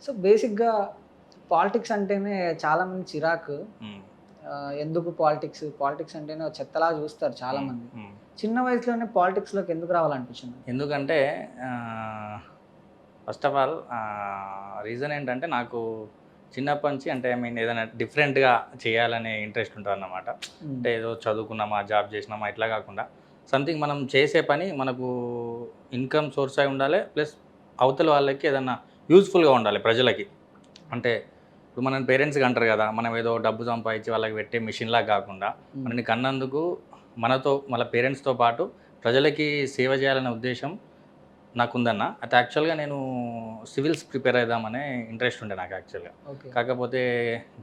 So బేసిక్‌గా politics అంటేనే చాలామంది చిరాకు. హ్మ్. ఎందుకు పాలిటిక్స్? పాలిటిక్స్ అంటేనే ఒక చెత్తలాగా చూస్తారు హ్మ్. చాలామంది. హ్మ్. చిన్న వయసులోనే పాలిటిక్స్‌లోకి ఎందుకు రావాలనిపించింది? ఎందుకంటే ఫస్ట్ ఆఫ్ ఆల్ రీజన్ ఏంటంటే నాకు చిన్నప్పటి నుంచి అంటే ఐ మీన్ ఏదైనా డిఫరెంట్‌గా చేయాలనే ఇంట్రెస్ట్ ఉంటదన్నమాట. హ్మ్. అంటే ఏదో చదువుకున్నామా, జాబ్ చేసినామా ఇట్లా కాకుండా సంథింగ్ మనం చేసే పని మనకు ఇన్‌కమ్ సోర్స్ అయి ఉండాలి. ప్లస్ అవతల వాళ్ళకి ఏదన్నా యూజ్‌ఫుల్‌గా ఉండాలి ప్రజలకి. అంటే ఇప్పుడు మన పేరెంట్స్‌గా అంటారు కదా! మనం ఏదో డబ్బు సంపాదించి వాళ్ళకి పెట్టే మెషిన్‌లాగా కాకుండా హ్మ్. మనల్ని కన్నందుకు మనతో వాళ్ళ పేరెంట్స్‌తో పాటు ప్రజలకి సేవ చేయాలనే ఉద్దేశ్యం నాకుందన్న. అయితే యాక్చువల్‌గా నేను సివిల్స్ ప్రిపేర్ అయిదామనే ఇంట్రెస్ట్ ఉండే నాకు యాక్చువల్‌గా. ఓకే. కాకపోతే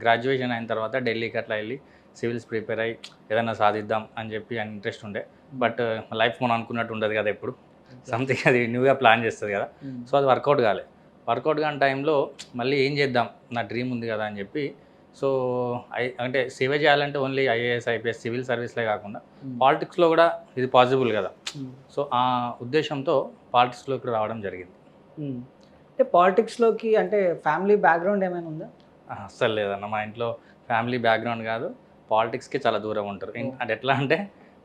గ్రాడ్యుయేషన్ అయిన తర్వాత ఢిల్లీకి అట్లా ఎళ్లి సివిల్స్ ప్రిపేర్ అయ్యి ఏదైనా సాధిద్దాం అని చెప్పి అని ఇంట్రెస్ట్ ఉండే. హ్మ్. బట్ లైఫ్ మనం అనుకున్నట్టు ఉండదు కదా ఎప్పుడు. ఎగ్జాక్ట్‌లీ. సంథింగ్ అది న్యూగా ప్లాన్ చేస్తది కదా! హ్మ్. సో, అది వర్కౌట్ కాలే. వర్కౌట్ కాని టైంలో మళ్ళీ ఏం చేద్దాం? నా డ్రీమ్ ఉంది కదా! అని చెప్పి సో, అంటే సేవ చేయాలంటే ఓన్లీ ఐఏఎస్, ఐపీఎస్ సివిల్ సర్వీస్‌లే కాకుండా హ్మ్. పాలిటిక్స్‌లో కూడా ఇది పాసిబుల్ కదా! హ్మ్. సో, ఆ ఉద్దేశ్యంతో పాలిటిక్స్‌లోకి రావడం జరిగింది. హ్మ్. అంటే పాలిటిక్స్‌లోకి అంటే ఫ్యామిలీ బ్యాక్‌గ్రౌండ్ ఏమైనా ఉందా? అస్సలు లేదన్న. మా ఇంట్లో ఫ్యామిలీ బ్యాక్‌గ్రౌండ్ కాదు. పాలిటిక్స్‌కి చాలా దూరం ఉంటారు. ఓహ్! అంటే ఎట్లా అంటే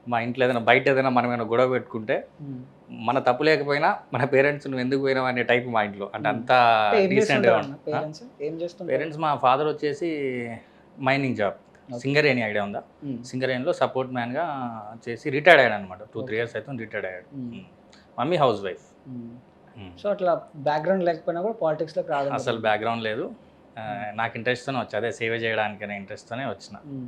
మా ఇంట్లో ఏదైనా బయట ఏదైనా మనం ఏమైనా గొడవ పెట్టుకుంటే హ్మ్. మన తప్పు లేకపోయినా మన పేరెంట్స్ "నువ్వెందుకు పోయినావు" అనే టైప్ మా ఇంట్లో. అంటే హ్మ్. అంత అంటే ఏం డీసెంట్‌గా చేస్తుంటారన్న ఉంటారు. పేరెంట్స్? ఏం చేస్తుంటారు? పేరెంట్స్ మా ఫాదర్ వచ్చేసి mining job. Okay. Singareni idea ఉందా? హ్మ్. సింగరేణిలో సపోర్ట్ మ్యాన్‌గా చేసి రిటైర్డ్ అయ్యాడనమాట. 2, 3 ఓకే. ఇయర్స్ అయితుంది రిటైర్డ్ అయ్యాడు. హ్మ్. హ్మ్. Mummy house wife. హ్మ్. హ్మ్. సో, అట్లా బ్యాక్‌గ్రౌండ్ లేకపోయినా కూడా పాలిటిక్స్‌లోకి రావడం అసలు జరిగింది. బ్యాక్‌గ్రౌండ్ లేదు. హ్మ్. నాకు ఇంట్రెస్ట్‌తోనే వచ్చా. అదే సేవ చేయడానికనే ఇంట్రెస్ట్‌తోనే వచ్చిన. హ్మ్.